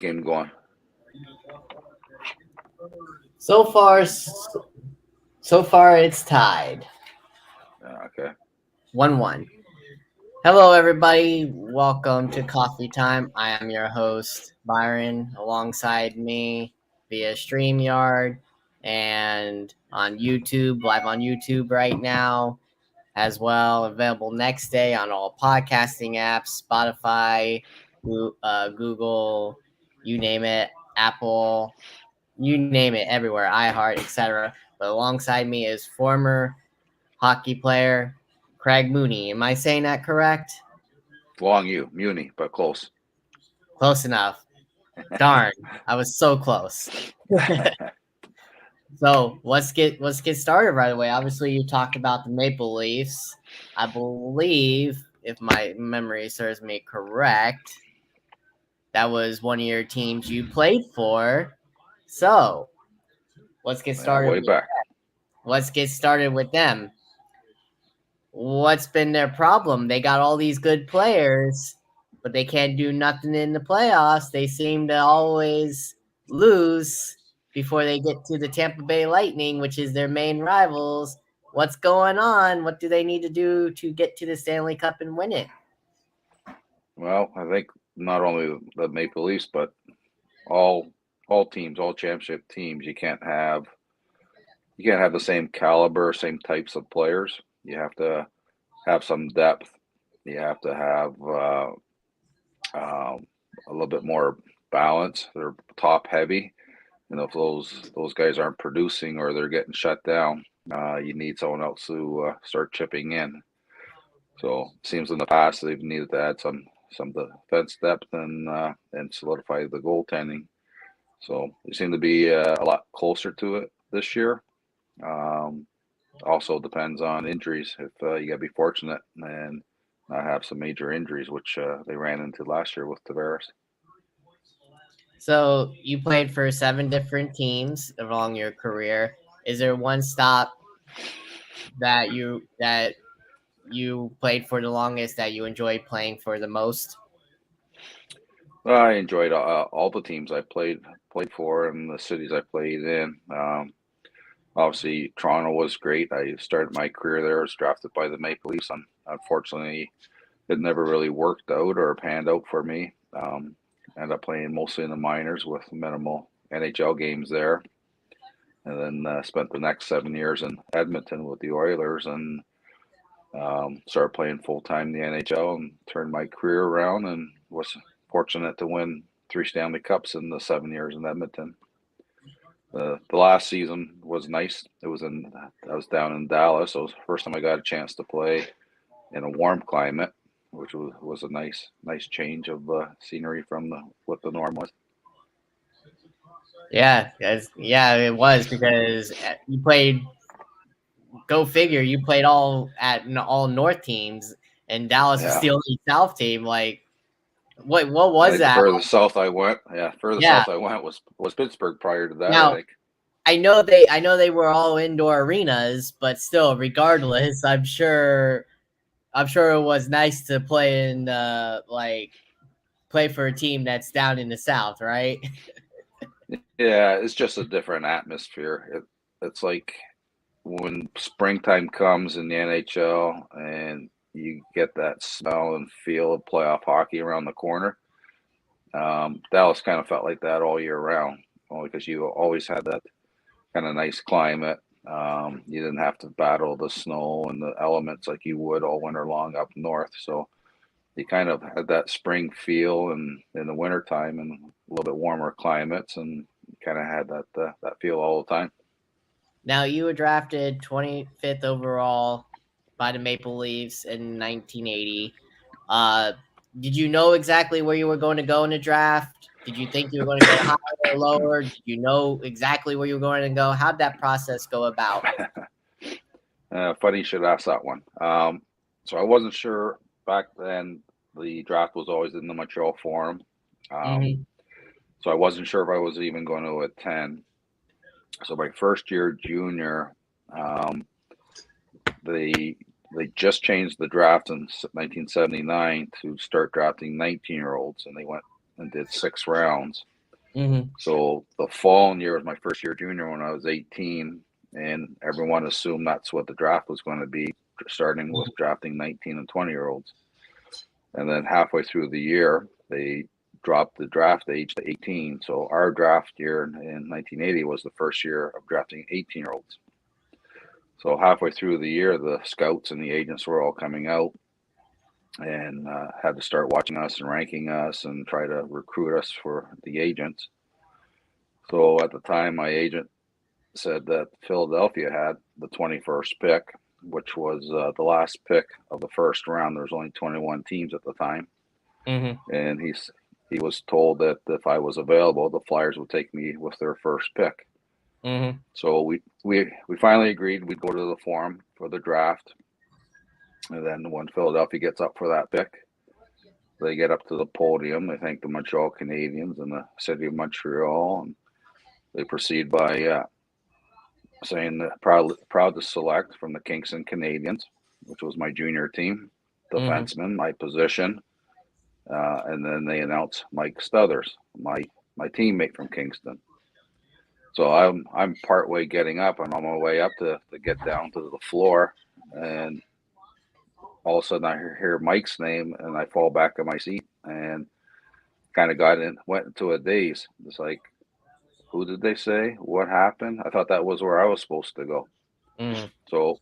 game going? So far, so far it's tied Okay. 1-1. Hello, everybody. Welcome to Coffee Time. I am your host, Byron, alongside me via StreamYard and on YouTube, live on YouTube right now, as well. Available next day on all podcasting apps, Spotify, Google, you name it, Apple, you name it, everywhere, iHeart, etc. But alongside me is former hockey player Craig Mooney. Am I saying that correct? Long U, Muni, but close. Close enough. Darn, I was so close. So let's get started right away. Obviously, you talked about the Maple Leafs. I believe, if my memory serves me correct, that was one of your teams you played for. So let's get Yeah, started. way back. Let's get started with them. What's been their problem? They got all these good players, but they can't do nothing in the playoffs. They seem to always lose before they get to the Tampa Bay Lightning, which is their main rivals. What's going on? What do they need to do to get to the Stanley Cup and win it? Well, I think not only the Maple Leafs, but all all teams, all championship teams, you can't have the same caliber, same types of players. You have to have some depth. You have to have a little bit more balance. They're top heavy. If those guys aren't producing or they're getting shut down, you need someone else to start chipping in. So it seems in the past they've needed to add some defense depth and solidify the goaltending. So they seem to be a lot closer to it this year. Um, Also depends on injuries. If you got to be fortunate and not have some major injuries, which they ran into last year with Tavares. So you played for 7 different teams along your career. Is there one stop that you played for the longest that you enjoyed playing for the most? I enjoyed all the teams I played for and the cities I played in. Obviously, Toronto was great. I started my career there. I was drafted by the Maple Leafs. Unfortunately, it never really worked out or panned out for me. Ended up playing mostly in the minors with minimal NHL games there, and then spent the next 7 years in Edmonton with the Oilers, and started playing full time in the NHL and turned my career around, and was fortunate to win 3 Stanley Cups in the 7 years in Edmonton. The last season was nice. I was down in Dallas. So it was the first time I got a chance to play in a warm climate, which was a nice change of scenery from the what the norm was. Yeah, it was because you played. Go figure, you played all North teams, and Dallas was Yeah, the only South team. Like, what I was think the that? furthest south I went, yeah, furthest Yeah. south I went was Pittsburgh. Prior to that, I Now think. I know they were all indoor arenas, but still, regardless, I'm sure it was nice to play in play for a team that's down in the South, right? Yeah, it's just a different atmosphere. It's like when springtime comes in the NHL and you get that smell and feel of playoff hockey around the corner. Dallas kind of felt like that all year round, only because you always had that kind of nice climate. You didn't have to battle the snow and the elements like you would all winter long up north. So you kind of had that spring feel and in the wintertime and a little bit warmer climates and kind of had that feel all the time. Now you were drafted 25th overall by the Maple Leafs in 1980. Uh, did you know exactly where you were going to go in the draft? Did you think you were going to go higher or lower? Did you know exactly where you were going to go? How did that process go about? Funny you should ask that one. So I wasn't sure back then. The draft was always in the Montreal Forum. Um, Hmm. so I wasn't sure if I was even going to attend. So my first year junior, um, they they just changed the draft in 1979 to start drafting 19-year-olds, and they went and did 6 rounds. Mm-hmm. So the following year was my first year junior when I was 18, and everyone assumed that's what the draft was going to be, starting with drafting 19 and 20-year-olds. And then halfway through the year, they dropped the draft age to 18. So our draft year in 1980 was the first year of drafting 18-year-olds. So halfway through the year, the scouts and the agents were all coming out and had to start watching us and ranking us and try to recruit us for the agents. So at the time, my agent said that Philadelphia had the 21st pick, which was the last pick of the first round. There was only 21 teams at the time. Mm-hmm. And he was told that if I was available, the Flyers would take me with their first pick. Mm-hmm. So we finally agreed we'd go to the forum for the draft. And then when Philadelphia gets up for that pick, they get up to the podium. They thank the Montreal Canadiens and the city of Montreal, and they proceed by saying that proud to select from the Kingston Canadiens, which was my junior team, defenseman, my position, and then they announce Mike Stothers, my teammate from Kingston. So I'm partway getting up. I'm on my way up to get down to the floor, and all of a sudden I hear Mike's name, and I fall back in my seat and kind of went into a daze. It's like, who did they say? What happened? I thought that was where I was supposed to go. Mm-hmm. So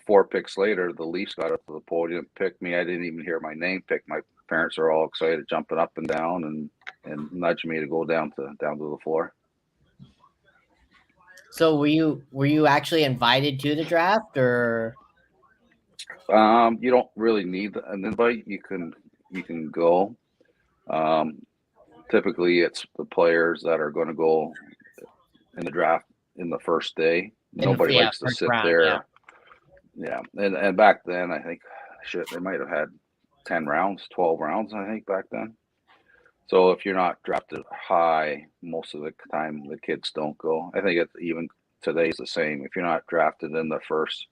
4 picks later, the Leafs got up to the podium, picked me. I didn't even hear my name picked. My parents are all excited, jumping up and down and nudging me to go down to the floor. So were you actually invited to the draft, or? You don't really need an invite. You can go. Typically, it's the players that are going to go in the draft in the first day. Nobody likes to sit round, there. Yeah. And back then, I think they might have had 10 rounds, 12 rounds, I think, back then. So if you're not drafted high, most of the time the kids don't go. I think it's even today's the same. If you're not drafted in the first,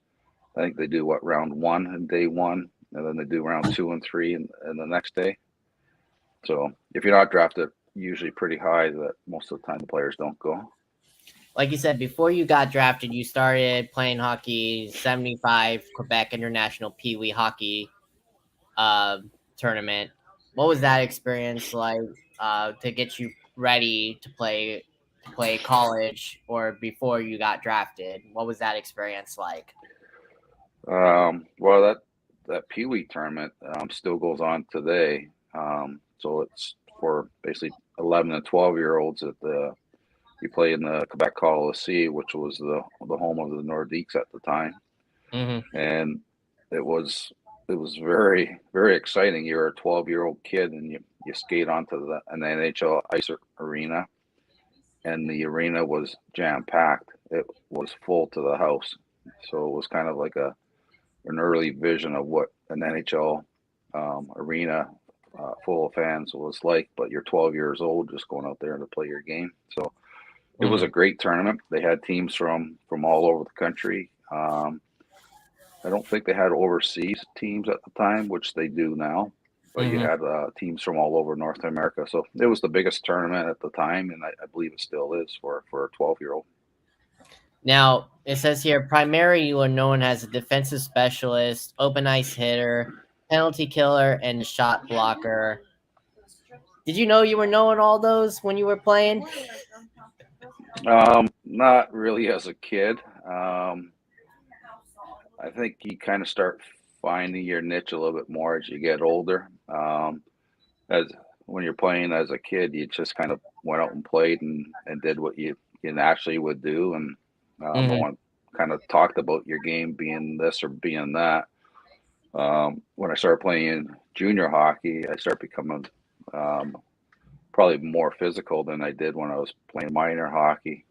I think they do round 1 and day 1, and then they do round 2 and 3 and the next day. So if you're not drafted usually pretty high, that most of the time the players don't go. Like you said, before you got drafted, you started playing hockey, 75 Quebec International Pee Wee Hockey tournament. What was that experience like to get you ready to play college, or before you got drafted? What was that experience like? Well, that Pee Wee tournament still goes on today. So it's for basically 11 and 12-year-olds you play in the Quebec Coliseum, which was the home of the Nordiques at the time. Mm-hmm. And it was very, very exciting. You're a 12-year-old kid and you skate onto an NHL ice arena, and the arena was jam-packed. It was full to the house. So it was kind of like an early vision of what an NHL arena full of fans was like, but you're 12 years old just going out there to play your game. So it was a great tournament. They had teams from all over the country. I don't think they had overseas teams at the time, which they do now, but you had teams from all over North America. So it was the biggest tournament at the time, and I believe it still is for a 12-year-old. Now, it says here, primarily you are known as a defensive specialist, open ice hitter, penalty killer, and shot blocker. Did you know you were knowing all those when you were playing? Not really as a kid. I think you kind of start finding your niche a little bit more as you get older. As when you're playing as a kid, you just kind of went out and played and did what you naturally would do, and no one kind of talked about your game being this or being that. When I started playing junior hockey, I started becoming probably more physical than I did when I was playing minor hockey.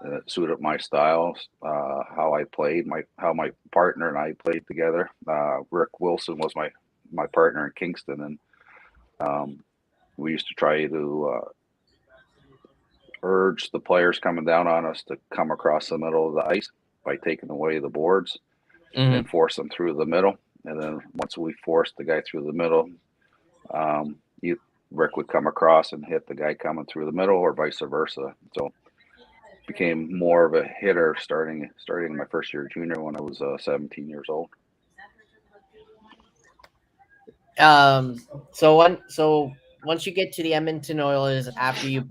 It suited my styles, how I played, how my partner and I played together. Rick Wilson was my partner in Kingston, and we used to try to urge the players coming down on us to come across the middle of the ice by taking away the boards and then force them through the middle. And then once we forced the guy through the middle, Rick would come across and hit the guy coming through the middle, or vice versa. So became more of a hitter starting my first year junior when I was 17 years old. So once you get to the Edmonton Oilers after you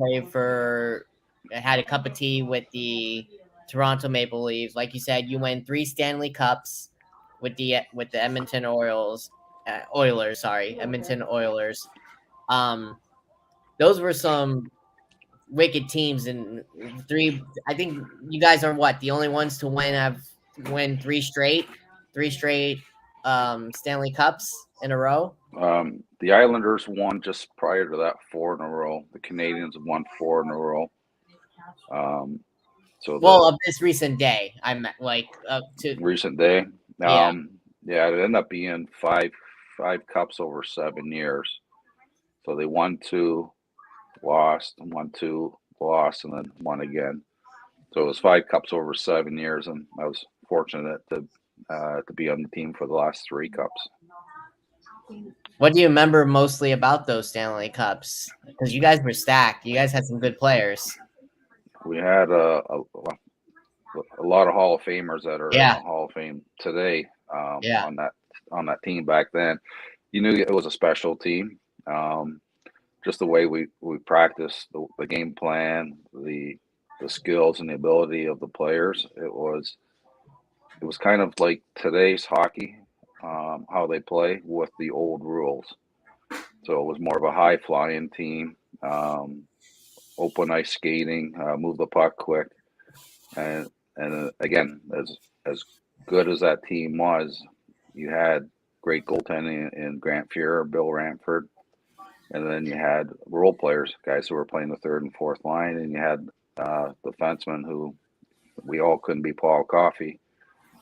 had a cup of tea with the Toronto Maple Leafs, like you said, you win 3 Stanley Cups with the Edmonton Oilers. Sorry, Edmonton Oilers. Those were some wicked teams, and 3. I think you guys are the only ones to win 3 straight Stanley Cups in a row. The Islanders won just prior to that 4 in a row. The Canadians won 4 in a row. Of this recent day, I'm to recent day. Yeah. Yeah, it ended up being five cups over 7 years. So they won 2, lost, and won 2, lost, and then won again. So it was 5 cups over 7 years, and I was fortunate to be on the team for the last 3 cups. What do you remember mostly about those Stanley Cups? Because you guys were stacked. You guys had some good players. We had a lot of Hall of Famers that are in the Hall of Fame today. On that team back then, you knew it was a special team. Just the way we practiced the game plan, the skills and the ability of the players. It was kind of like today's hockey, how they play with the old rules. So it was more of a high flying team, open ice skating, move the puck quick, and again, as good as that team was, you had great goaltending in Grant Fuhrer, Bill Ranford, and then you had role players, guys who were playing the 3rd and 4th line, and you had defensemen who we all couldn't be Paul Coffey,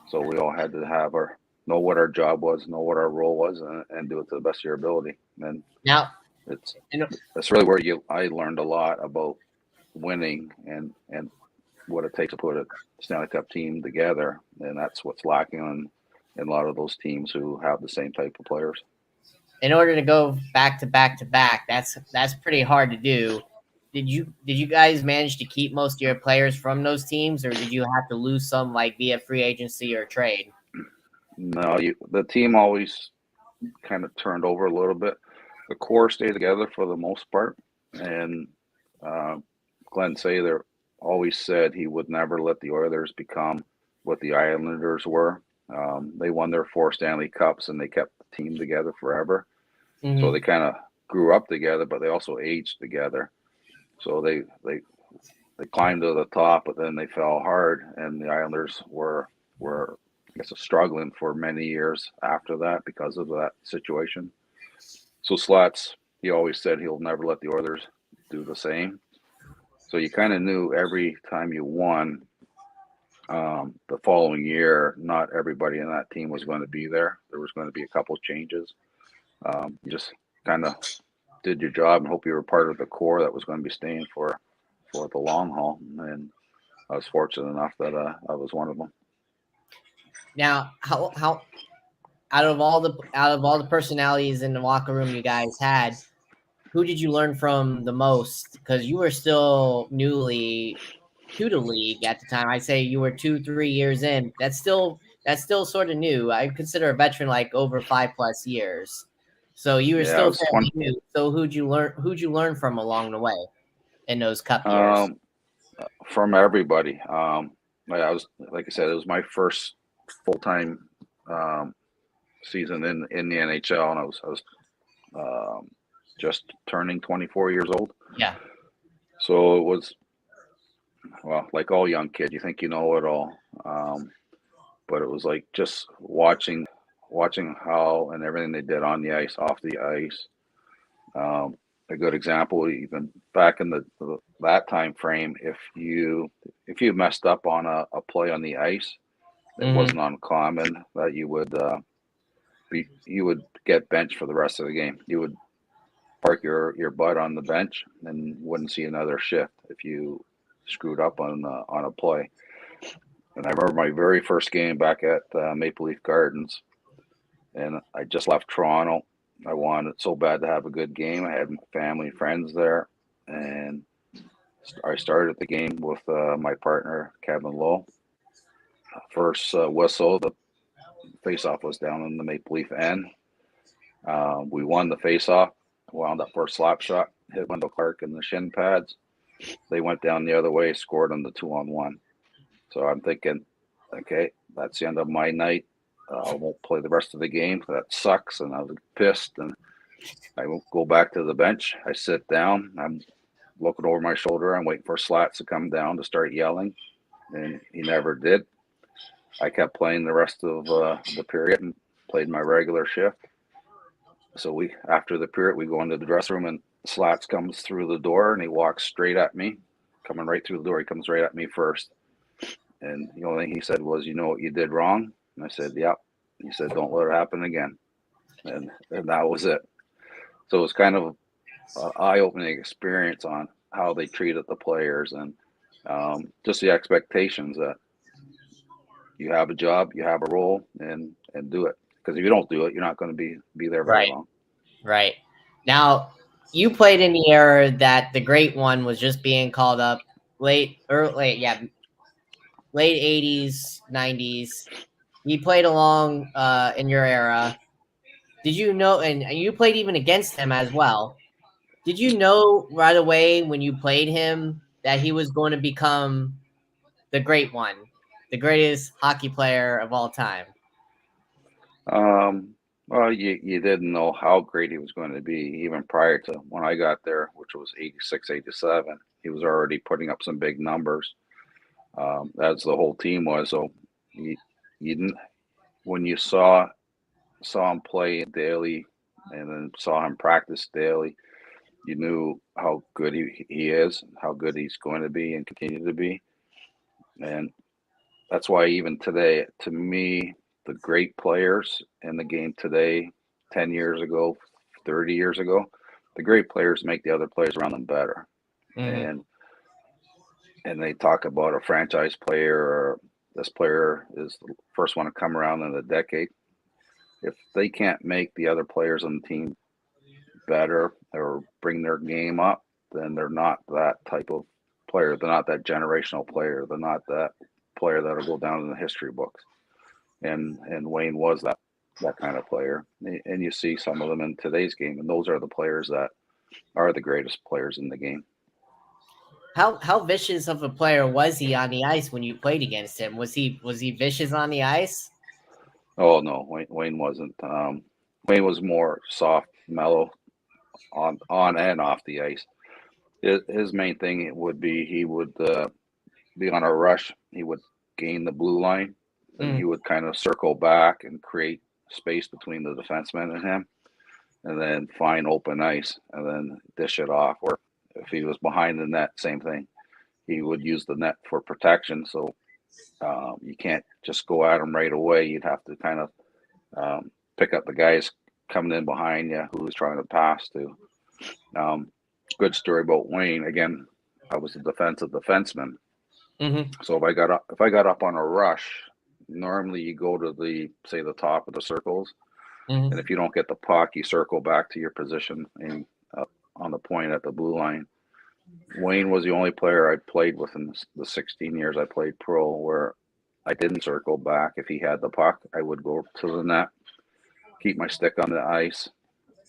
so we all had to know what our job was, know what our role was, and do it to the best of your ability. And now that's really where I learned a lot about winning and what it takes to put a Stanley Cup team together, and that's what's lacking in a lot of those teams who have the same type of players. In order to go back to back to back, that's pretty hard to do. Did you guys manage to keep most of your players from those teams, or did you have to lose some via free agency or trade? No, the team always kind of turned over a little bit. The core stayed together for the most part, and Glenn Sather always said he would never let the Oilers become what the Islanders were. They won their 4 Stanley Cups, and they kept the team together forever. Mm-hmm. So they kind of grew up together, but they also aged together. So they climbed to the top, but then they fell hard, and the Islanders were I guess struggling for many years after that because of that situation. So Slats, he always said he'll never let the Oilers do the same. So you kind of knew every time you won the following year, not everybody in that team was going to be there. There was going to be a couple of changes. You just kind of did your job and hope you were part of the core that was going to be staying for the long haul. And I was fortunate enough that I was one of them. Now, how out of all the personalities in the locker room you guys had, who did you learn from the most? Because you were still newly to the league at the time. I'd say you were 2-3 years in. That's still sort of new. I consider a veteran over 5+ years. So you were still fairly new. So who'd you learn from along the way in those cup years? From everybody. I was, like I said, it was my first full-time season in the NHL, and I was just turning 24 years old. Yeah. So it was, well, like all young kids, you think you know it all, but it was like just watching how and everything they did on the ice, off the ice. A good example, even back in that time frame, if you messed up on a play on the ice, it wasn't uncommon that you would get benched for the rest of the game. You would park your butt on the bench and wouldn't see another shift if you screwed up on a play. And I remember my very first game back at Maple Leaf Gardens, and I just left Toronto, I wanted so bad to have a good game. I had family and friends there, and I started the game with my partner Kevin Lowe. First whistle, the face-off was down in the Maple Leaf end. We won the face-off. Wound up for a slap shot, hit Wendell Clark in the shin pads. They went down the other way, scored on the 2-on-1. So I'm thinking, okay, that's the end of my night. I won't play the rest of the game. That sucks, and I was pissed. And I won't go back to the bench. I sit down. I'm looking over my shoulder. I'm waiting for Slats to come down to start yelling, and he never did. I kept playing the rest of the period and played my regular shift. So after the period, we go into the dressing room, and Slats comes through the door, and he walks straight at me, coming right through the door. He comes right at me first. And the only thing he said was, "You know what you did wrong?" And I said, "Yep." He said, "Don't let it happen again." And that was it. So it was kind of an eye-opening experience on how they treated the players, and just the expectations that you have a job, you have a role, and do it. Because if you don't do it, you're not going to be there very long. Right. Now, you played in the era that the Great One was just being called up late 80s, 90s. He played along in your era. Did you know, and you played even against him as well. Did you know right away when you played him that he was going to become the Great One, the greatest hockey player of all time? Well, you didn't know how great he was going to be even prior to when I got there, which was 86, 87. He was already putting up some big numbers, as the whole team was. So you didn't, when you saw him play daily and then saw him practice daily, you knew how good he is, how good he's going to be and continue to be. And that's why even today, to me, the great players in the game today, 10 years ago, 30 years ago, the great players make the other players around them better. Mm-hmm. And they talk about a franchise player, or this player is the first one to come around in a decade. If they can't make the other players on the team better or bring their game up, then they're not that type of player. They're not that generational player. They're not that player that'll go down in the history books. And Wayne was that kind of player. And you see some of them in today's game, and those are the players that are the greatest players in the game. How vicious of a player was he on the ice when you played against him? Was he vicious on the ice? Oh no, Wayne wasn't. Wayne was more soft, mellow on and off the ice. His main thing would be he would be on a rush. He would gain the blue line, and he would kind of circle back and create space between the defenseman and him, and then find open ice and then dish it off. Or if he was behind the net, same thing. He would use the net for protection. So you can't just go at him right away. You'd have to kind of pick up the guys coming in behind you who was trying to pass to. Good story about Wayne. Again, I was a defensive defenseman. Mm-hmm. So if I got up on a rush, normally you go to the top of the circles, Mm-hmm. and if you don't get the puck, you circle back to your position and on the point at the blue line. Wayne was the only player I played with in the 16 years I played pro where I didn't circle back. If he had the puck, I would go to the net, keep my stick on the ice,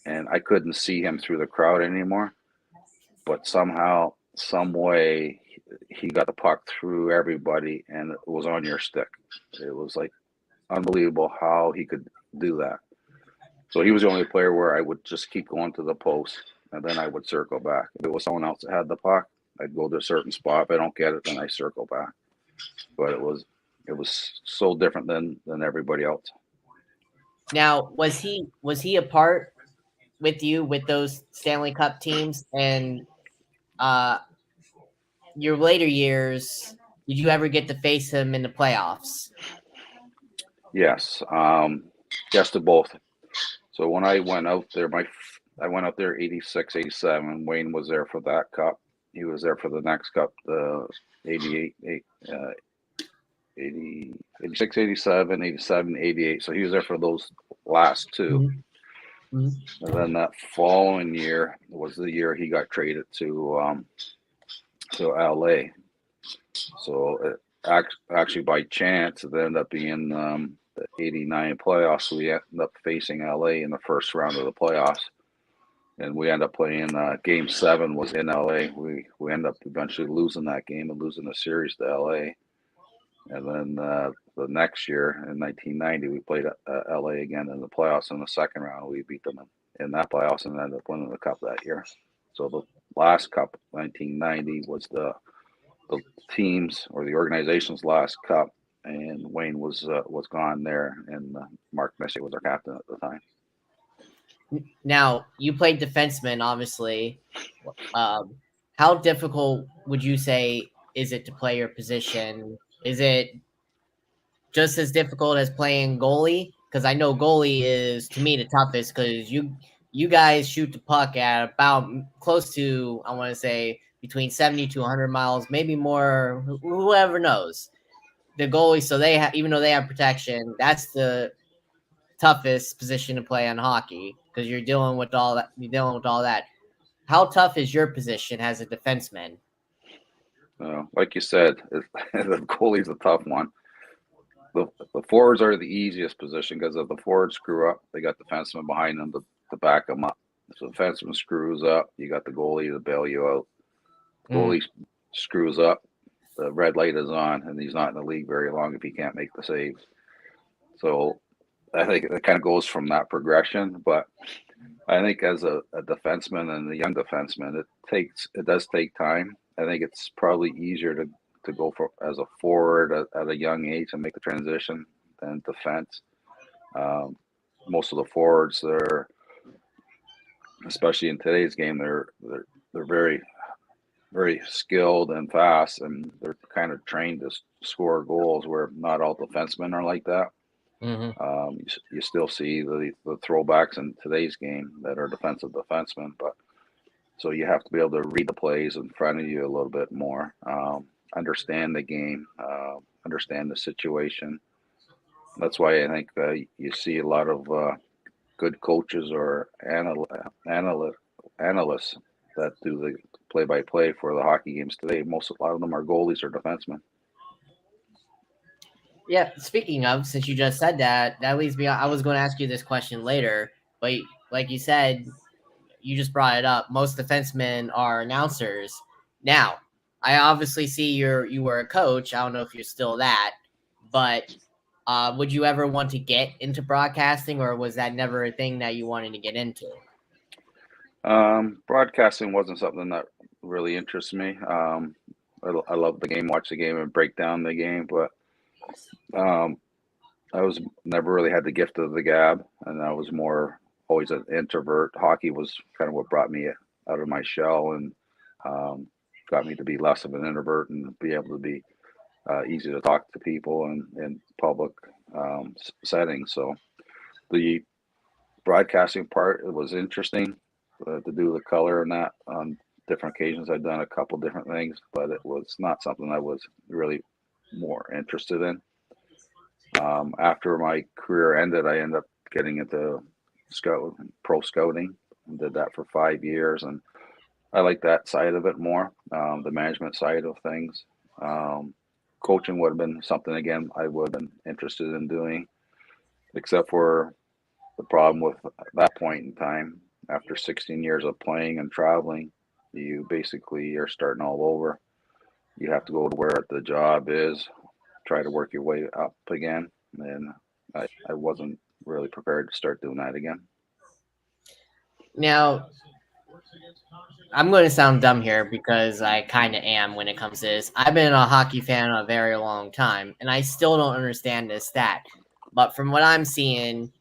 and I couldn't see him through the crowd anymore. But somehow, some way, he got the puck through everybody, and it was on your stick. It was like unbelievable how he could do that. So he was the only player where I would just keep going to the post, and then I would circle back. If it was someone else that had the puck, I'd go to a certain spot. If I don't get it, then I circle back. But it was so different than everybody else. Now, was he a part with you with those Stanley Cup teams and uh your later years? Did you ever get to face him in the playoffs? Yes, yes to both. So when I went out there, I went out there 86, 87. Wayne was there for that cup. He was there for the next cup, the 88, 86, 87, 87, 88. So he was there for those last two. Mm-hmm. Mm-hmm. And then that following year was the year he got traded to LA. So actually, by chance, it ended up being the '89 playoffs. We ended up facing LA in the first round of the playoffs, and we ended up playing Game 7 was in LA. We ended up eventually losing that game and losing the series to LA. And then the next year in 1990, we played LA again in the playoffs in the second round. We beat them in that playoffs and ended up winning the cup that year. So the last cup, 1990, was the team's or the organization's last cup, and Wayne was gone there, and Mark Messier was our captain at the time. Now, you played defenseman, obviously. How difficult would you say is it to play your position? Is it just as difficult as playing goalie? Because I know goalie is, to me, the toughest because you guys shoot the puck at about close to, I want to say, between 70 to 100 miles, maybe more, whoever knows. The goalie, so they have, even though they have protection, that's the toughest position to play on hockey because you're dealing with all that. You're dealing with all that. How tough is your position as a defenseman? Like you said, the goalie's a tough one. The forwards are the easiest position because if the forwards screw up, they got the defenseman behind them to back them up. If the defenseman screws up, you got the goalie to bail you out. Goalie screws up, the red light is on, and he's not in the league very long if he can't make the saves. So I think it kind of goes from that progression. But I think as a defenseman and a young defenseman, it does take time. I think it's probably easier to go for as a forward at a young age and make the transition than defense. Most of the forwards, they're especially in today's game, they're very very skilled and fast, and they're kind of trained to score goals. Where not all defensemen are like that. Mm-hmm. You still see the throwbacks in today's game that are defensive defensemen, but so you have to be able to read the plays in front of you a little bit more, understand the game, understand the situation. That's why I think you see a lot of good coaches or analysts that do the play-by-play for the hockey games today. A lot of them are goalies or defensemen. Yeah, speaking of, since you just said that, that leads me. I was going to ask you this question later, but like you said, you just brought it up. Most defensemen are announcers. Now, I obviously see you were a coach. I don't know if you're still that, but would you ever want to get into broadcasting, or was that never a thing that you wanted to get into? Broadcasting wasn't something that really interests me. I love the game, watch the game, and break down the game, but um, I was never really had the gift of the gab, and I was more always an introvert. Hockey was kind of what brought me out of my shell and um, got me to be less of an introvert and be able to be easy to talk to people in public settings. So the broadcasting part, it was interesting to do the color and that on different occasions. I've done a couple different things, but it was not something I was really more interested in. After my career ended, I ended up getting into pro scouting, and did that for 5 years, and I like that side of it more, the management side of things. Coaching would have been something again I would have been interested in doing, except for the problem with that point in time. After 16 years of playing and traveling, you basically are starting all over. You have to go to where the job is, try to work your way up again, and I wasn't really prepared to start doing that again. Now, I'm going to sound dumb here because I kind of am when it comes to this. I've been a hockey fan a very long time, and I still don't understand this stat. But from what I'm seeing,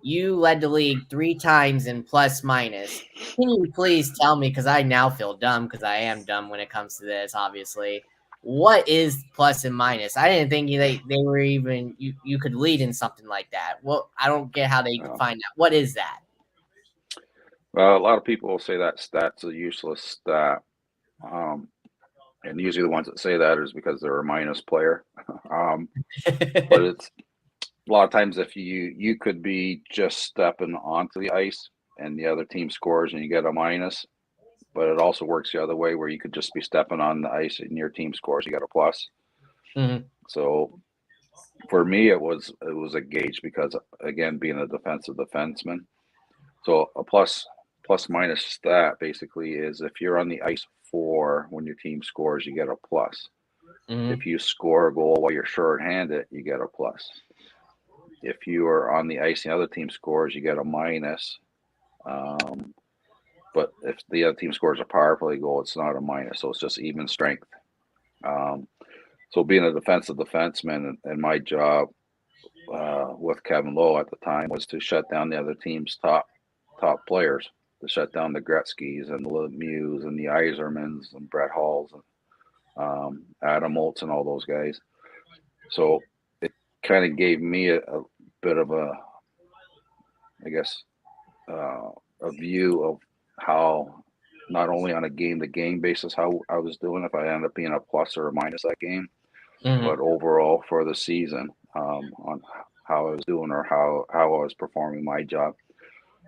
you led the league 3 times in plus minus. Can you please tell me, because I now feel dumb because I am dumb when it comes to this, obviously. What is plus and minus? I didn't think they were even, you could lead in something like that. Well, I don't get how they Uh, define that. What is that? well, a lot of people will say that stat's a useless stat. Um, and usually the ones that say that is because they're a minus player. But a lot of times if you could be just stepping onto the ice and the other team scores and you get a minus, but it also works the other way where you could just be stepping on the ice and your team scores, you got a plus. Mm-hmm. So for me, it was a gauge because again, being a defensive defenseman, so a plus minus stat basically is if you're on the ice for when your team scores, you get a plus. Mm-hmm. If you score a goal while you're shorthanded, you get a plus. If you are on the ice and the other team scores, you get a minus. Um, but if the other team scores a power play goal, it's not a minus, so it's just even strength. Um, so being a defensive defenseman and my job with Kevin Lowe at the time was to shut down the other team's top players, to shut down the Gretzky's and the Lemieux and the Isermans and Brett Halls and Adam Oltz and all those guys. So it kind of gave me a bit of a, I guess, a view of how not only on a game to game basis how I was doing if I ended up being a plus or a minus that game, Mm-hmm. but overall for the season on how I was doing or how I was performing my job.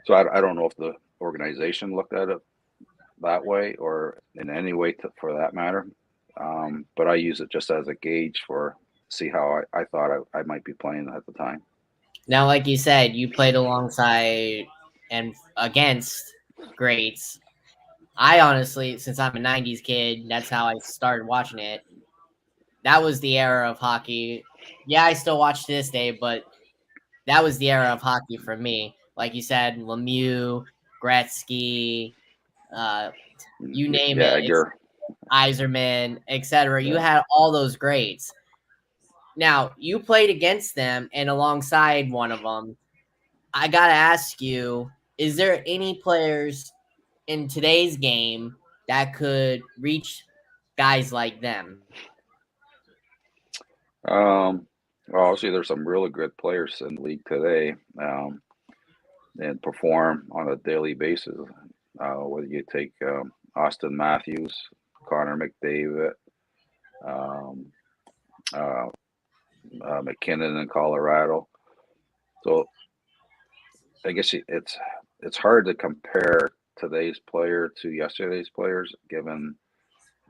So I don't know if the organization looked at it that way or in any way for that matter. But I use it just as a gauge for see how I thought I might be playing at the time. Now, like you said, you played alongside and against greats. I honestly, since I'm a '90s kid, that's how I started watching it. That was the era of hockey. Yeah, I still watch to this day, but that was the era of hockey for me. Like you said, Lemieux, Gretzky, uh, you name it, Jagger. Iserman, etc. You Yeah. had all those greats. Now, you played against them and alongside one of them. I got to ask you, is there any players in today's game that could reach guys like them? Well, obviously, there's some really good players in the league today and perform on a daily basis. Whether you take Austin Matthews, Connor McDavid, um, uh, McKinnon in Colorado. So I guess it's hard to compare today's player to yesterday's players, given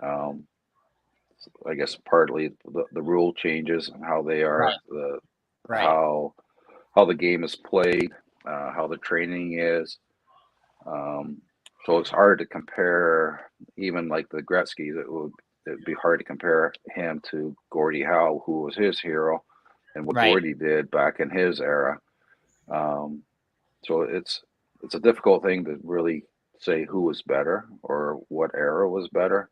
um, I guess partly the rule changes and how they Right, are the right. how how the game is played, how the training is. Um, so it's hard to compare even like the Gretzky. It'd be hard to compare him to Gordie Howe, who was his hero, and what Right. Gordie did back in his era. Um, so it's a difficult thing to really say who was better or what era was better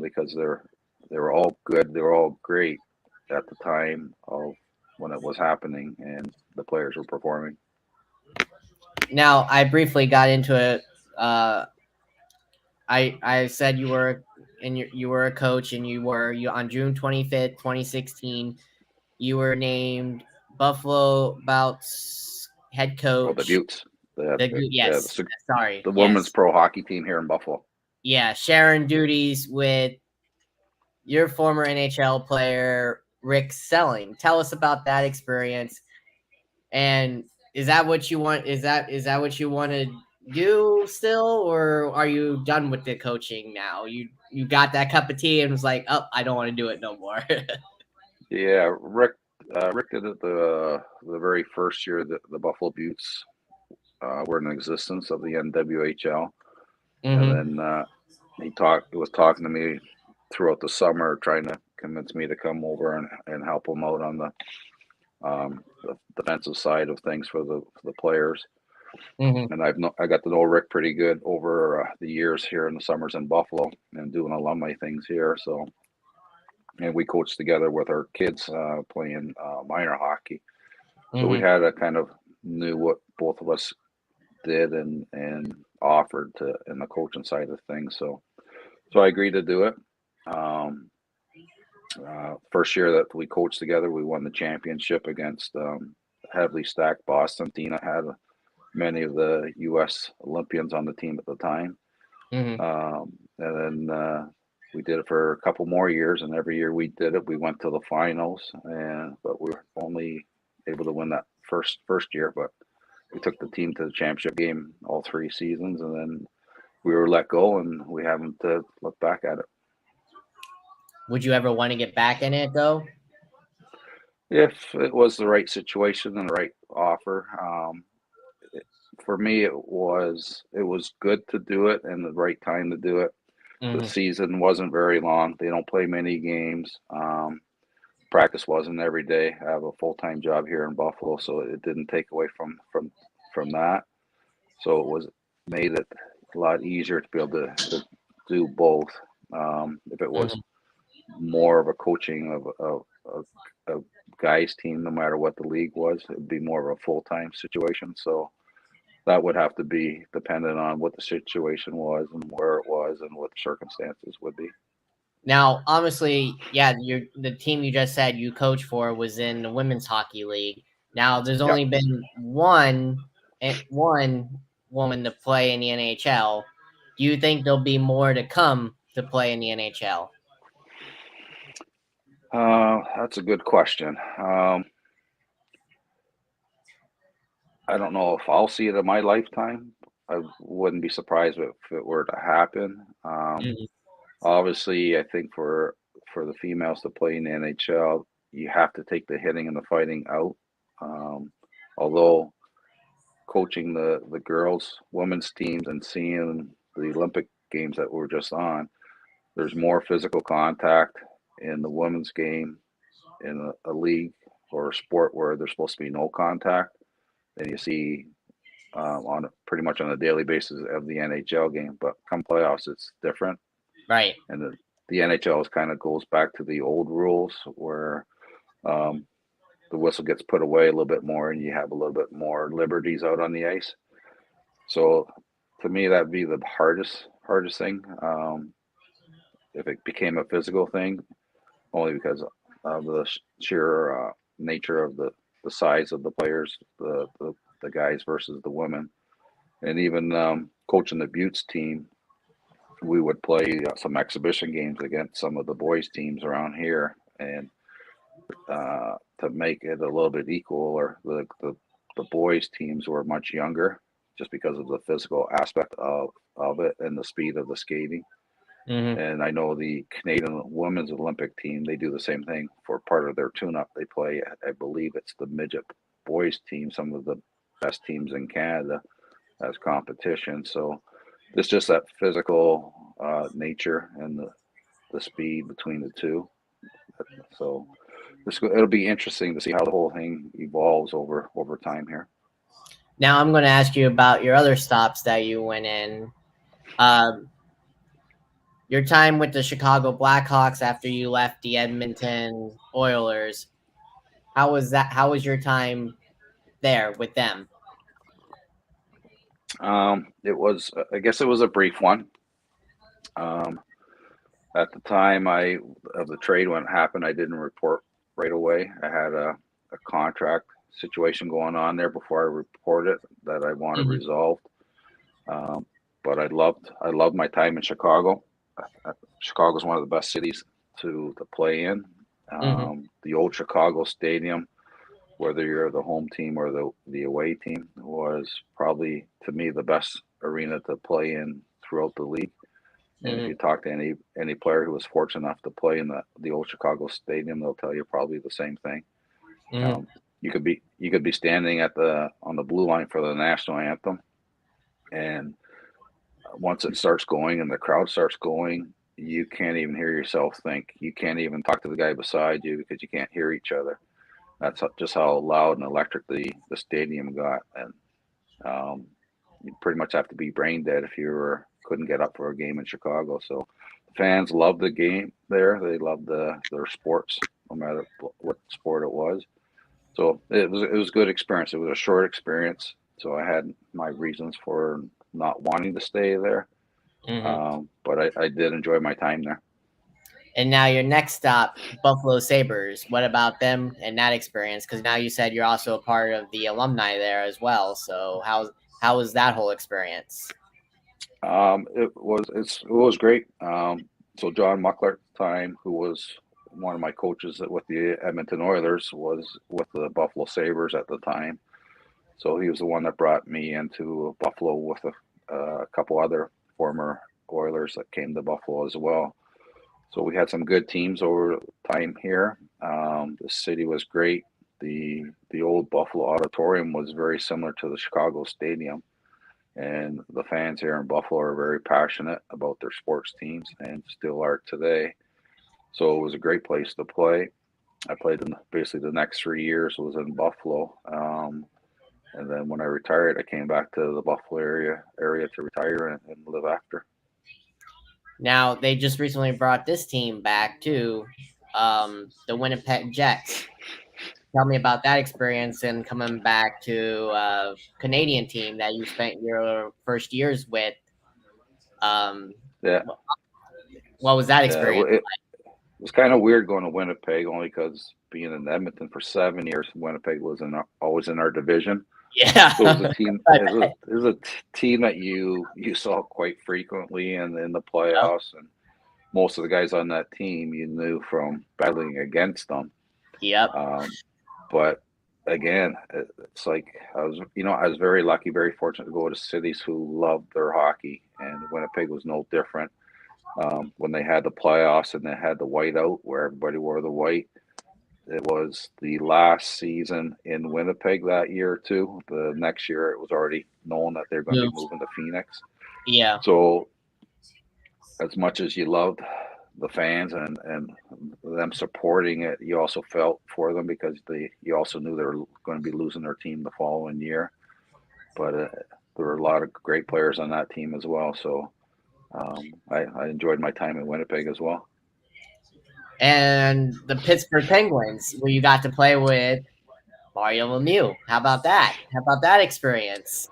because they were all good. They were all great at the time of when it was happening and the players were performing. Now, I briefly got into it. Uh, I said you were you were a coach and you on June 25th, 2016. You were named Buffalo Bouts head Oh, the coach. Buttes, Yes, sorry, the women's yes, pro hockey team here in Buffalo. yeah, sharing duties with your former NHL player Rick Selling. Tell us about that experience. And is that what you want? Is that what you want to do still, or are you done with the coaching now? You got that cup of tea and was like, oh, I don't want to do it no more. Yeah, Rick did it the very first year that the Buffalo Buttes were in existence of the NWHL, and Mm-hmm. then he was talking to me throughout the summer, trying to convince me to come over and help him out on the defensive side of things for the players. Mm-hmm. And I got to know Rick pretty good over the years here in the summers in Buffalo and doing alumni things here. So and we coached together with our kids playing minor hockey. So we Mm-hmm. had a kind of knew what both of us did and offered to in the coaching side of things. So I agreed to do it. Um, First year that we coached together, we won the championship against heavily stacked Boston. Tina had many of the U.S. Olympians on the team at the time, Mm-hmm. and then we did it for a couple more years. And every year we did it, we went to the finals, and but we were only able to win that first year, but we took the team to the championship game all 3 seasons, and then we were let go, and we haven't looked back at it. Would you ever want to get back in it though? If it was the right situation and the right offer, for me, it was good to do it and the right time to do it. The Mm-hmm. season wasn't very long. They don't play many games. Practice wasn't every day. I have a full-time job here in Buffalo, so it didn't take away from that. So it made it a lot easier to be able to do both. If it was more of a coaching of guys team, no matter what the league was, it'd be more of a full-time situation. So that would have to be dependent on what the situation was and where it was and what the circumstances would be. Now, honestly, yeah, the team you just said you coach for was in the women's hockey league. Now, there's Yeah. only been one woman to play in the NHL. Do you think there'll be more to come to play in the NHL? That's a good question. I don't know if I'll see it in my lifetime. I wouldn't be surprised if it were to happen. Mhm. Obviously, I think for the females to play in the NHL, you have to take the hitting and the fighting out. Um, although coaching the girls, women's teams, and seeing the Olympic games that we're just on, there's more physical contact in the women's game in a league or a sport where there's supposed to be no contact than you see on pretty much on a daily basis of the NHL game. But come playoffs, it's different, Right. and the NHL kind of goes back to the old rules where um, the whistle gets put away a little bit more, and you have a little bit more liberties out on the ice. So to me, that'd be the hardest thing. If it became a physical thing, only because of the sheer nature of the size of the players, the guys versus the women, and even coaching the Buttes team, we would play some exhibition games against some of the boys teams around here, and to make it a little bit equal, or the boys teams were much younger, just because of the physical aspect of it and the speed of the skating. Mm-hmm. And I know the Canadian women's Olympic team, they do the same thing for part of their tune-up. They play, I believe it's the midget boys team, some of the best teams in Canada as competition. So it's just that physical nature and the speed between the two. So it'll be interesting to see how the whole thing evolves over time here. Now, I'm going to ask you about your other stops that you went in. Um, your time with the Chicago Blackhawks after you left the Edmonton Oilers. How was that? How was your time there with them? It was, I guess, it was a brief one. Um, at the time of the trade when it happened, I didn't report right away. I had a contract situation going on there before I reported that I wanted Mhm. resolved. Um, but I loved my time in Chicago. Chicago is one of the best cities to play in. Mhm. The old Chicago Stadium, whether you're the home team or the away team, was probably to me the best arena to play in throughout the league. And if Mhm. you talk to any player who was fortunate enough to play in the old Chicago Stadium, they'll tell you probably the same thing. Mhm. Um, you could be standing on the blue line for the national anthem, and once it starts going and the crowd starts going, you can't even hear yourself think. You can't even talk to the guy beside you because you can't hear each other. That's just how loud and electric the stadium got, and um, you pretty much have to be brain dead if you couldn't get up for a game in Chicago. So fans loved the game there. They loved their sports, no matter what sport it was. So it was a good experience. It was a short experience, so I had my reasons for not wanting to stay there. Mhm. But I did enjoy my time there. And now your next stop, Buffalo Sabres. What about them and that experience? Because now you said you're also a part of the alumni there as well. So how was that whole experience? It was great. So John Muckler at the time, who was one of my coaches with the Edmonton Oilers was with the Buffalo Sabres at the time. So he was the one that brought me into Buffalo with a couple other former Oilers that came to Buffalo as well. So we had some good teams over time here. The city was great. The old Buffalo Auditorium was very similar to the Chicago Stadium. And the fans here in Buffalo are very passionate about their sports teams and still are today. So it was a great place to play. I played in basically the next 3 years was in Buffalo. And then when I retired, I came back to the Buffalo area to retire and live after. Now they just recently brought this team back too, the Winnipeg Jets. Tell me about that experience and coming back to a Canadian team that you spent your first years with. Yeah, What was that yeah. experience? It was kind of weird going to Winnipeg only because being in Edmonton for 7 years, Winnipeg was always in our division. Yeah, So it was a team. It was a team that you saw quite frequently in the playoffs, and most of the guys on that team you knew from battling against them. Yep. But again, it's like I was very lucky, very fortunate to go to cities who loved their hockey, and Winnipeg was no different. When they had the playoffs and they had the whiteout where everybody wore the white, it was the last season in Winnipeg that year too. The next year, it was already known that they're going to be moving to Phoenix. Yeah. So, as much as you loved the fans and them supporting it, you also felt for them because you also knew they were going to be losing their team the following year. But there were a lot of great players on that team as well. So I enjoyed my time in Winnipeg as well. And the Pittsburgh Penguins, where you got to play with Mario Lemieux. How about that? How about that experience?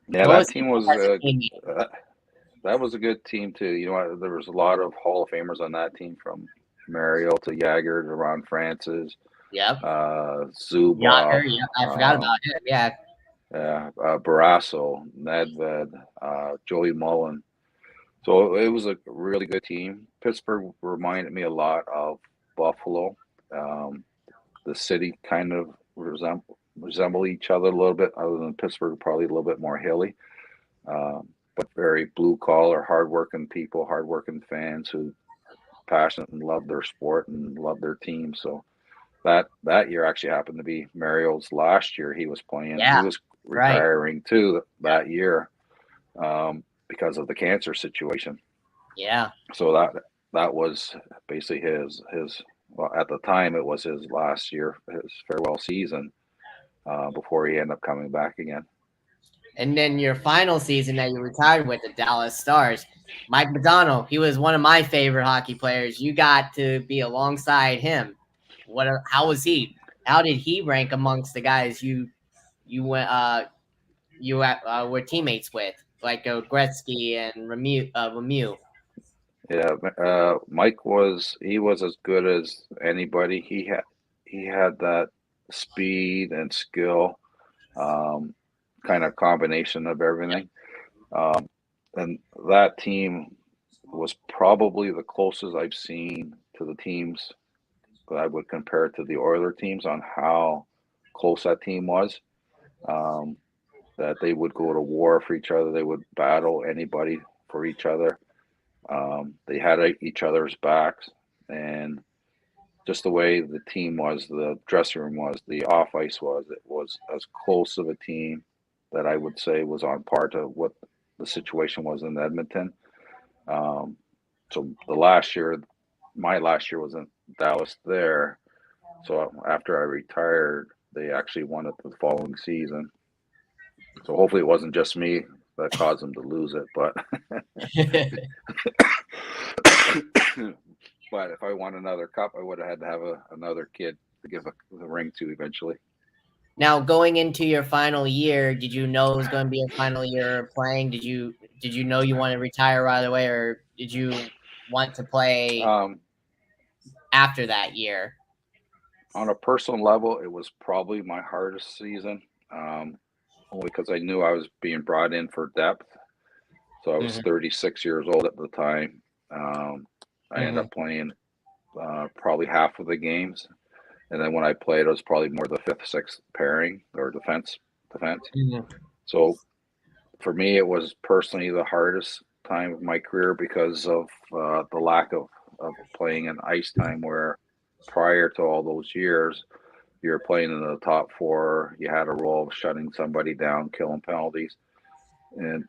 Yeah, that team was that was a good team too. You know, there was a lot of Hall of Famers on that team, from Mario to Jagger to Ron Francis. Yep. Zubov. Yager, yep, I forgot about him. Yeah. Yeah, Barrasso, Nedved, Joey Mullen. So it was a really good team. Pittsburgh reminded me a lot of Buffalo. The city kind of resemble each other a little bit, other than Pittsburgh, probably a little bit more hilly. But very blue collar, hardworking people, hardworking fans who are passionate and love their sport and love their team. So that year actually happened to be Mario's last year he was playing. Yeah, he was retiring too that year because of the cancer situation. Yeah. So that was basically his well, at the time it was his last year, his farewell season before he ended up coming back again. And then your final season that you retired with the Dallas Stars, Mike Modano, he was one of my favorite hockey players. You got to be alongside him. How was he? How did he rank amongst the guys you went were teammates with, like Gretzky and Lemieux? Yeah, Mike was as good as anybody. He had that speed and skill, kind of combination of everything. And that team was probably the closest I've seen to the teams that I would compare it to the Oiler teams on how close that team was. That they would go to war for each other. They would battle anybody for each other. They had each other's backs, and just the way the team was, the dressing room was, the off ice was, it was as close of a team that I would say was on par to what the situation was in Edmonton. So my last year was in Dallas there. So after I retired, they actually won it the following season. So hopefully it wasn't just me that caused them to lose it, but but if I won another cup, I would have had to have another kid to give the ring to eventually. Now, going into your final year, did you know it was going to be a final year playing? Did you know you want to retire right away, or did you want to play after that year? On a personal level, it was probably my hardest season, only because I knew I was being brought in for depth. So I was 36 years old at the time. I ended up playing probably half of the games. And then when I played, it was probably more the fifth, sixth pairing or defense. Mhm. So for me, it was personally the hardest time of my career because of the lack of playing in ice time. Where prior to all those years, you were playing in the top four. You had a role of shutting somebody down, killing penalties, and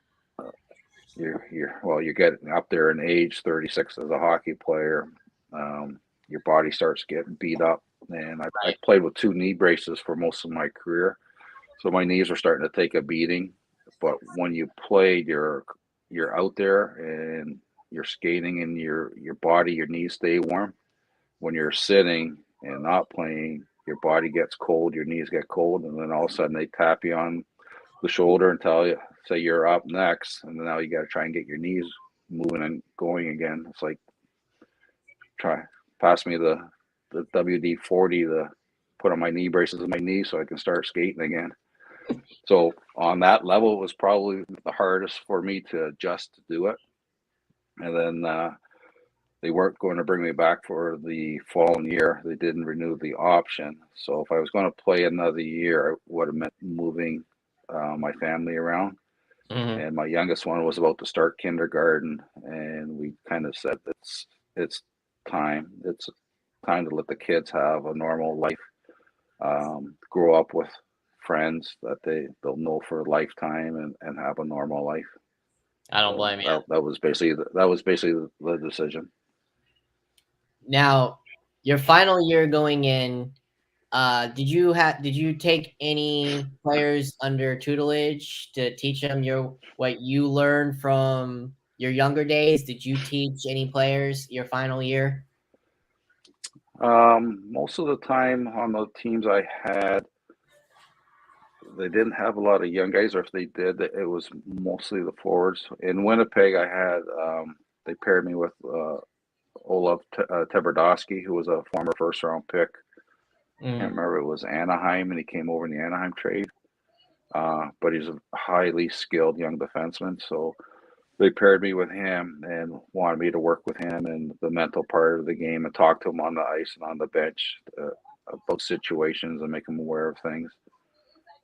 you're getting up there in age, 36 as a hockey player. Your body starts getting beat up, and I Right. played with two knee braces for most of my career, so my knees are starting to take a beating. But when you played, you're out there and you're skating, and your body, your knees stay warm. When you're sitting and not playing, your body gets cold, your knees get cold, and then all of a sudden they tap you on the shoulder and tell you, say you're up next, and now you got to try and get your knees moving and going again. It's like try pass me the WD 40 to put on my knee braces on my knees so I can start skating again. So on that level, it was probably the hardest for me to adjust to do it. And then they weren't going to bring me back for the following year. They didn't renew the option. So if I was going to play another year, it would have meant moving my family around. Mhm. And my youngest one was about to start kindergarten, and we kind of said it's time. It's time to let the kids have a normal life, grow up with friends that they'll know for a lifetime, and have a normal life. I don't So blame you. that was basically the decision. Now, your final year going in, did you take any players under tutelage to teach them your what you learned from your younger days? Did you teach any players your final year? Most of the time on the teams I had, they didn't have a lot of young guys, or if they did, it was mostly the forwards. In Winnipeg, I had they paired me with Olaf Tverdovsky, who was a former first round pick. Can't Mm, remember, it was Anaheim, and he came over in the Anaheim trade. But he's a highly skilled young defenseman, so they paired me with him and wanted me to work with him and the mental part of the game and talk to him on the ice and on the bench about situations and make him aware of things.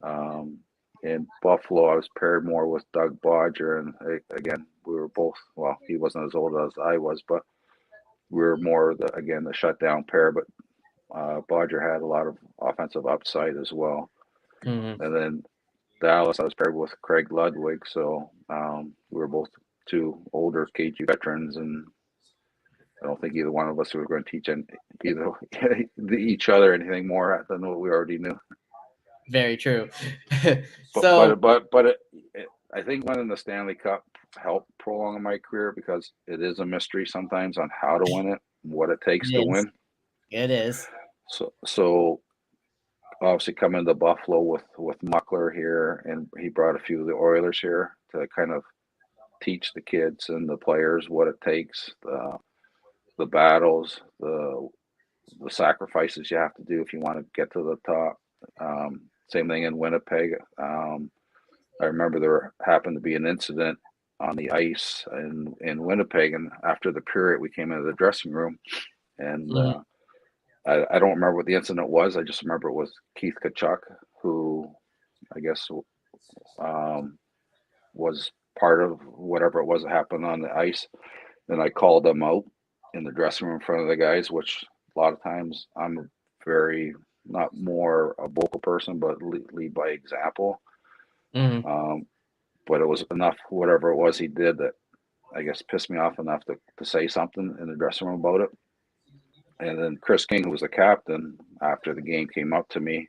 Um, in Buffalo, I was paired more with Doug Bodger, and again, we were both, well, he wasn't as old as I was, but we were more the shutdown pair. But Bodger had a lot of offensive upside as well. mhm. And then Dallas, I was paired with Craig Ludwig, so we were both two older KG veterans, and I don't think either one of us was going to teach either each other anything more than what we already knew. Very true. But So, I think winning the Stanley Cup helped prolong my career because it is a mystery sometimes on how to win it, what it takes to it is. win. It is. So obviously coming to Buffalo with Muckler here, and he brought a few of the Oilers here to kind of teach the kids and the players what it takes, the battles, the sacrifices you have to do if you want to get to the top. Same thing in Winnipeg. I remember there happened to be an incident on the ice in Winnipeg, and after the period, we came into the dressing room, and Mhm. I don't remember what the incident was. I just remember it was Keith Kachuk, who I guess um, was part of whatever it was that happened on the ice. And I called them out in the dressing room in front of the guys, which a lot of times I'm a very not more a vocal person, but lead by example. Mhm. Um, but it was enough, whatever it was he did, that I guess pissed me off enough to say something in the dressing room about it. And then Chris King, who was the captain, after the game came up to me,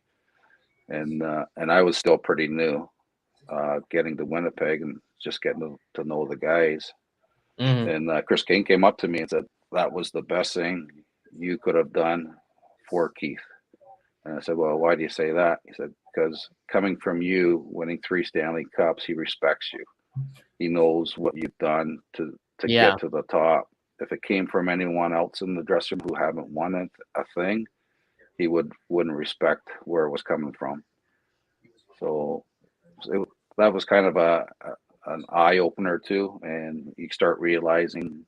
and I was still pretty new, getting to Winnipeg and just getting to know the guys. Mhm. And Chris King came up to me and said, "That was the best thing you could have done for Keith." And I said, "Well, why do you say that?" He said, "Because coming from you, winning 3 Stanley Cups, he respects you. He knows what you've done to Yeah. get to the top. If it came from anyone else in the dressing room who haven't won a thing, he wouldn't respect where it was coming from." So that was kind of an eye opener too, and you start realizing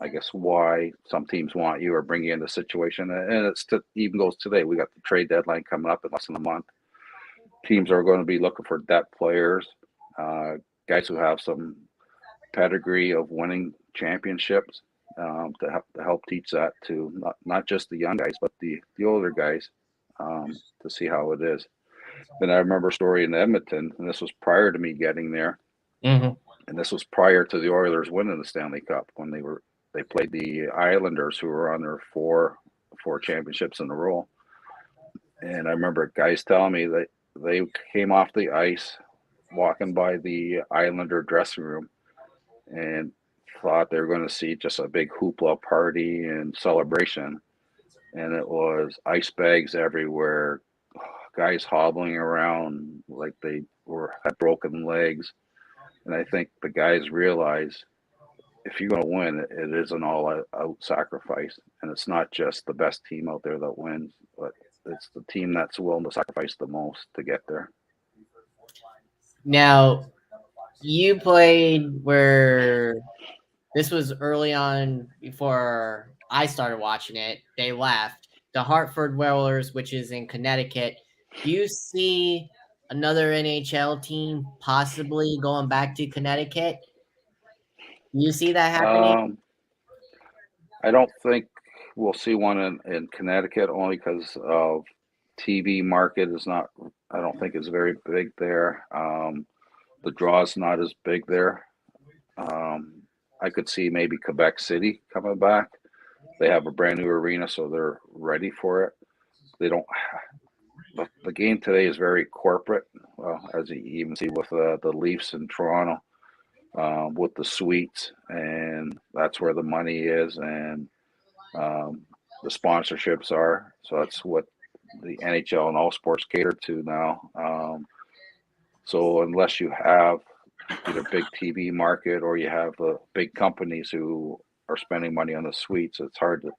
I guess why some teams want you or bring you in the situation, and even goes today. We got the trade deadline coming up in less than a month. Teams are going to be looking for depth players, uh, guys who have some pedigree of winning championships, to help teach that to not just the young guys but the older guys, to see how it is. Then I remember a story in Edmonton, and this was prior to me getting there, Mm-hmm. and this was prior to the Oilers winning the Stanley Cup when they played the Islanders, who were on their four championships in a row. And I remember guys telling me that they came off the ice walking by the Islander dressing room and thought they were going to see just a big hoopla party and celebration. And it was ice bags everywhere, guys hobbling around like they had broken legs. And I think the guys realize if you're going to win, it is an all-out sacrifice, and it's not just the best team out there that wins, but it's the team that's willing to sacrifice the most to get there. Now, you played where this was early on before I started watching it. They left the Hartford Whalers, which is in Connecticut. Do you see another NHL team possibly going back to Connecticut? Do you see that happening? I don't think we'll see one in Connecticut, only because of TV market is not. I don't think is very big there. The draw's not as big there. I could see maybe Quebec City coming back. They have a brand new arena, so they're ready for it. They don't. The game today is very corporate, as you even see with the Leafs in Toronto, with the suites, and that's where the money is, and the sponsorships are. So that's what the NHL and all sports cater to now. So unless you have either big TV market or you have big companies who are spending money on the suites, it's hard to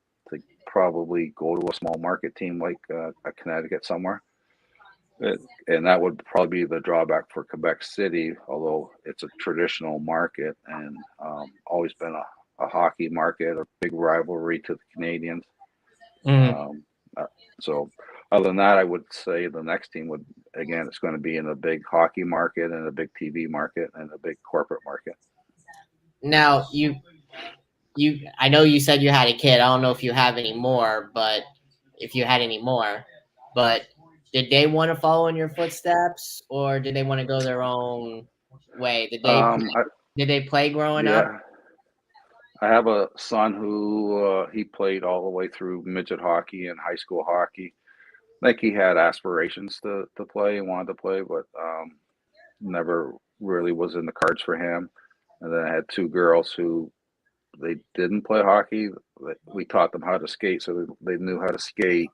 probably go to a small market team like a Connecticut somewhere. And that would probably be the drawback for Quebec City, although it's a traditional market and always been a hockey market, a big rivalry to the Canadians. Mm-hmm. So other than that, I would say the next team would, again, it's going to be in a big hockey market and a big TV market and a big corporate market. Now, I know you said you had a kid. I don't know if you have any more, but if you had any more, but did they want to follow in your footsteps, or did they want to go their own way? Did they play growing up? Yeah, I have a son who he played all the way through midget hockey and high school hockey. Like he had aspirations to play and wanted to play, but never really was in the cards for him. And then I had two girls who they didn't play hockey. We taught them how to skate, so they knew how to skate.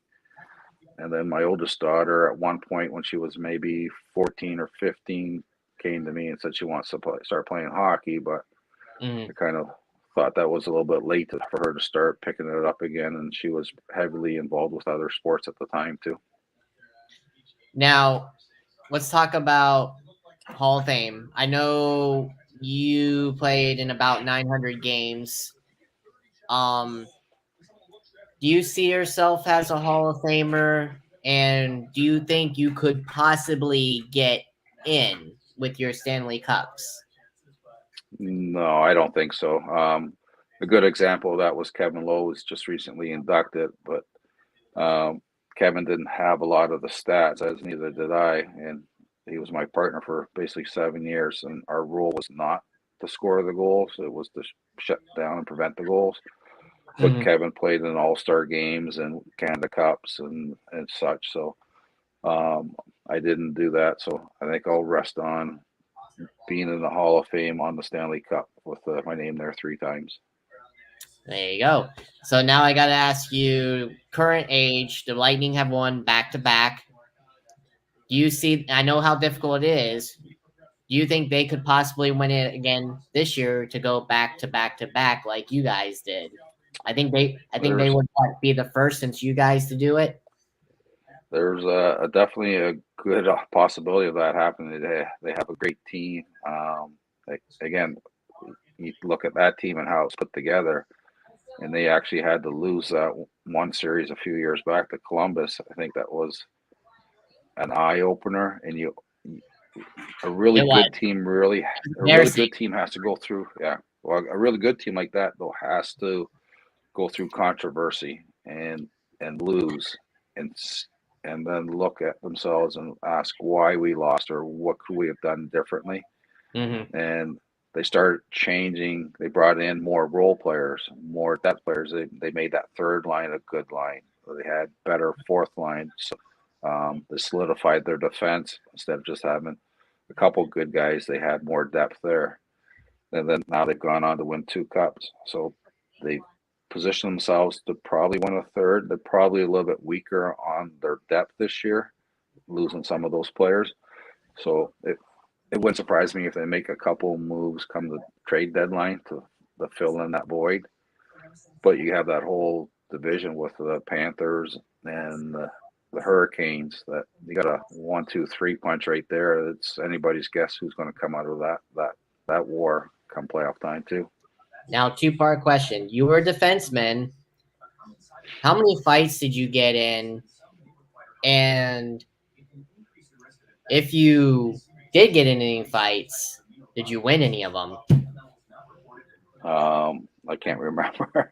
And then my oldest daughter, at one point when she was maybe 14 or 15, came to me and said she wants to start playing hockey, but Mm-hmm. I kind of thought that was a little bit late for her to start picking it up again, and she was heavily involved with other sports at the time too. Now, let's talk about Hall of Fame. I know you played in about 900 games. Um, do you see yourself as a Hall of Famer? And do you think you could possibly get in with your Stanley Cups? No, I don't think so. A good example of that was Kevin Lowe was just recently inducted, but Kevin didn't have a lot of the stats, as neither did I, and he was my partner for basically 7 years, and our role was not to score the goals; it was to shut down and prevent the goals. But Mm-hmm. Kevin played in All-Star games and Canada Cups and such, so I didn't do that. So I think I'll rest on being in the Hall of Fame on the Stanley Cup with my name there 3 times. There you go. So now I got to ask you, current age, the Lightning have won back to back. Do you see? I know how difficult it is. Do you think they could possibly win it again this year to go back to back to back like you guys did? I think they There's would be the first since you guys to do it. there's definitely a good possibility of that happening. They have a great team. Again, you look at that team and how it's put together. and they actually had to lose that one series a few years back to Columbus. I think that was an eye opener, and a really It was good team really a really embarrassing. good team has to go through, yeah, well, a really good team like that though has to go through controversy and lose and and then look at themselves and ask why we lost or what could we have done differently. Hmm. And they started changing. They brought in more role players, more depth players. They made that third line a good line. They had better fourth line. So, they solidified their defense instead of just having a couple good guys. They had more depth there. And then now they've gone on to win 2 cups. So they position themselves to probably win a third. They're probably a little bit weaker on their depth this year, losing some of those players. So it wouldn't surprise me if they make a couple moves come the trade deadline to fill in that void. But you have that whole division with the Panthers and the Hurricanes that you got a 1, 2, 3 punch right there. It's anybody's guess who's going to come out of that war come playoff time too. Now, two-part question. You were a defenseman. How many fights did you get in? And if you did get in any fights, did you win any of them? I can't remember.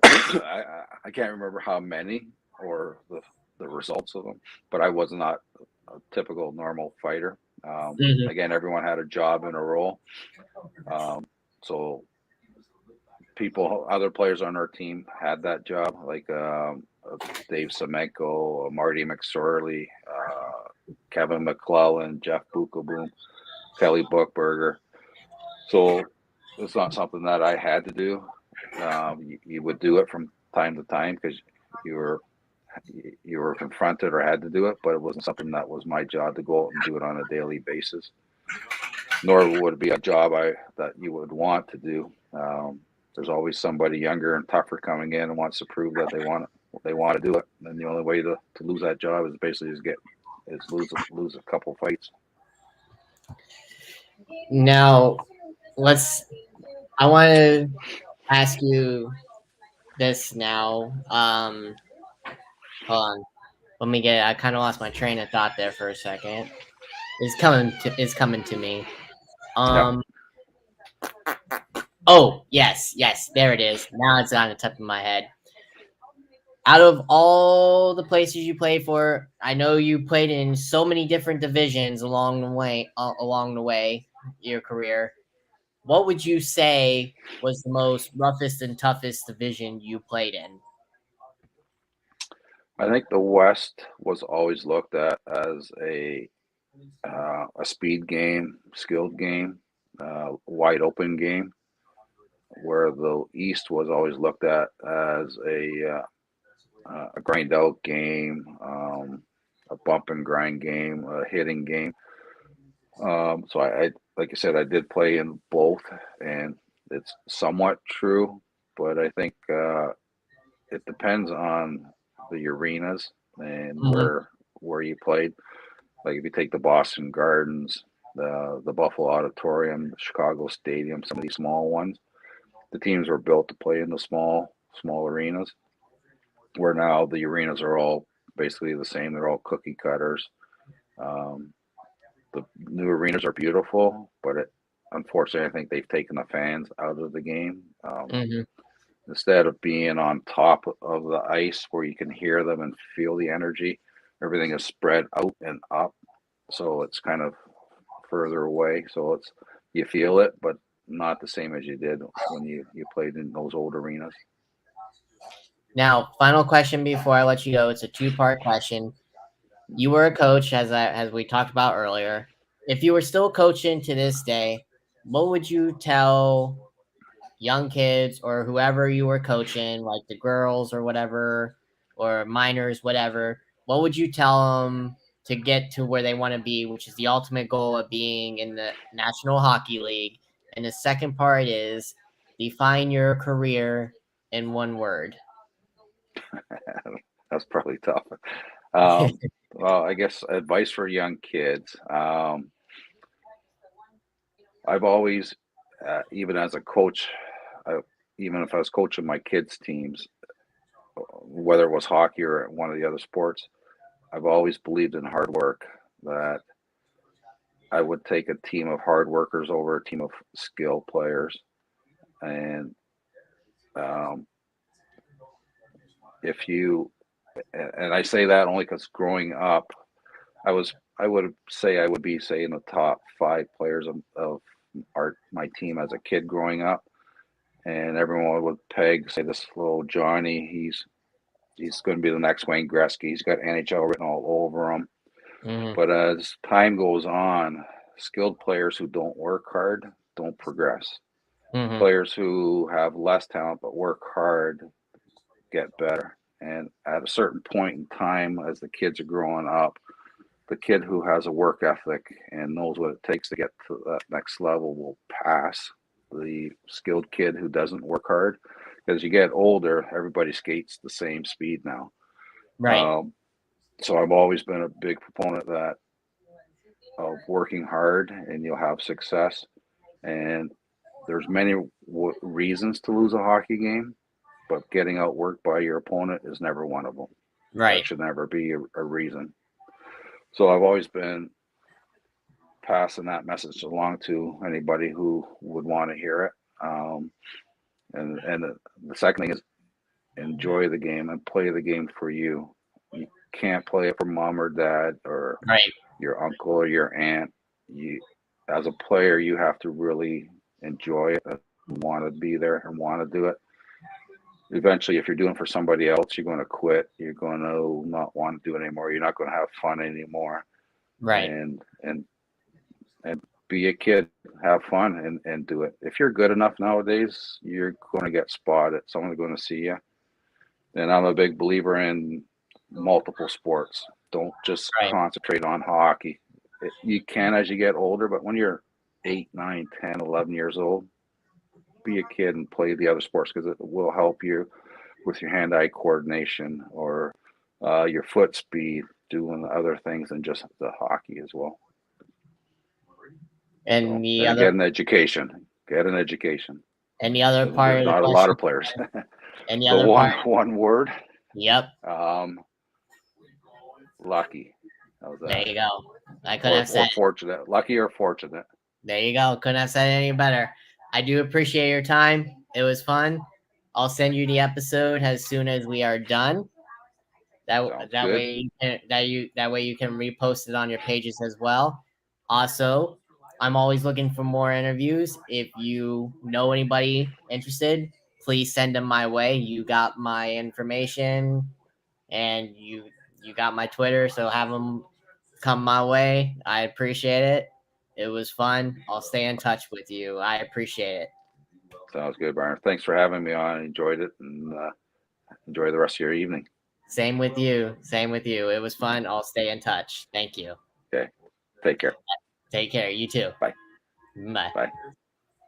I can't remember how many or the results of them, but I was not a typical normal fighter. Hmm. Again, everyone had a job and a role. So other players on our team had that job, like Dave Semenko, Marty McSorley, Kevin McClellan, Jeff Bukaboom, Kelly Bookberger. So it's not something that I had to do. You would do it from time to time because you were you were confronted or had to do it, but it wasn't something that was my job to go out and do it on a daily basis. Nor would it be a job that you would want to do. There's always somebody younger and tougher coming in and wants to prove that they want to do it. And the only way to lose that job is basically lose a couple fights. Now, I want to ask you this now. Hold on. I kind of lost my train of thought there for a second. It's coming to me. Yep. Um, oh, yes, there it is. Now it's on the top of my head. Out of all the places you played for, I know you played in so many different divisions along the way, your career. What would you say was the most roughest and toughest division you played in? I think the West was always looked at as a speed game, skilled game, wide open game, where the East was always looked at as a grind out game, a bump and grind game, a hitting game. So like I said, I did play in both, and it's somewhat true, but I think it depends on the arenas and Mhm. where you played. Like if you take the Boston Gardens, the Buffalo Auditorium, the Chicago Stadium, some of these small ones, the teams were built to play in the small arenas. Where now the arenas are all basically the same. They're all cookie cutters. Um, the new arenas are beautiful, but unfortunately, I think they've taken the fans out of the game. Mhm. Instead of being on top of the ice where you can hear them and feel the energy, everything is spread out and up. So it's kind of further away. So you feel it, but not the same as you did when you played in those old arenas. Now, final question before I let you go. It's a two-part question. You were a coach, as we talked about earlier. If you were still coaching to this day, what would you tell young kids or whoever you were coaching, like the girls or whatever, or minors, whatever? What would you tell them to get to where they want to be, which is the ultimate goal of being in the National Hockey League? And the second part is define your career in one word. That's probably tough. Well, I guess advice for young kids. I've always, even as a coach, even if I was coaching my kids' teams, whether it was hockey or one of the other sports, I've always believed in hard work. That I would take a team of hard workers over a team of skill players, and um, if you, and I say that only because growing up, I would say I would be say in the top 5 players of my team as a kid growing up, and everyone would say this little Johnny, he's going to be the next Wayne Gretzky. He's got NHL written all over him. Mm-hmm. But as time goes on, skilled players who don't work hard don't progress. Mm-hmm. Players who have less talent but work hard get better. And at a certain point in time, as the kids are growing up, the kid who has a work ethic and knows what it takes to get to that next level will pass the skilled kid who doesn't work hard. As you get older, everybody skates the same speed now. Right. So I've always been a big proponent of working hard, and you'll have success. And there's many reasons to lose a hockey game, but getting outworked by your opponent is never one of them. Right. That should never be a reason. So I've always been passing that message along to anybody who would want to hear it. And the second thing is enjoy the game and play the game for you. You can't play it for mom or dad or Right. your uncle or your aunt. You, as a player, you have to really enjoy it and want to be there and want to do it. Eventually, if you're doing it for somebody else, you're going to quit. You're going to not want to do it anymore. You're not going to have fun anymore. Right. And be a kid, have fun, and do it. If you're good enough nowadays, you're going to get spotted. Someone's going to see you. And I'm a big believer in multiple sports. Don't just Right. concentrate on hockey. You can as you get older, but when you're 8, 9, 10, 11 years old, be a kid and play the other sports because it will help you with your hand-eye coordination or your foot speed, doing other things than just the hockey as well. And the And other, get an education. Get an education. and the other part There's of the not a question. lot of players. And the The other part. one word. Yep. Lucky. How's that? There you go. I couldn't have Or said. fortunate. Lucky or fortunate. There you go. Couldn't have said it any better. I do appreciate your time. It was fun. I'll send you the episode as soon as we are done. Sounds That good. way that way you can repost it on your pages as well. Also, I'm always looking for more interviews. If you know anybody interested, please send them my way. You got my information, and you got my Twitter, so have them come my way. I appreciate it. It was fun. I'll stay in touch with you. I appreciate it. Sounds good, Byron. Thanks for having me on. I enjoyed it, and enjoy the rest of your evening. Same with you. Same with you. It was fun. I'll stay in touch. Thank you. Okay. Take care. Take care. You too. Bye. Bye. Bye.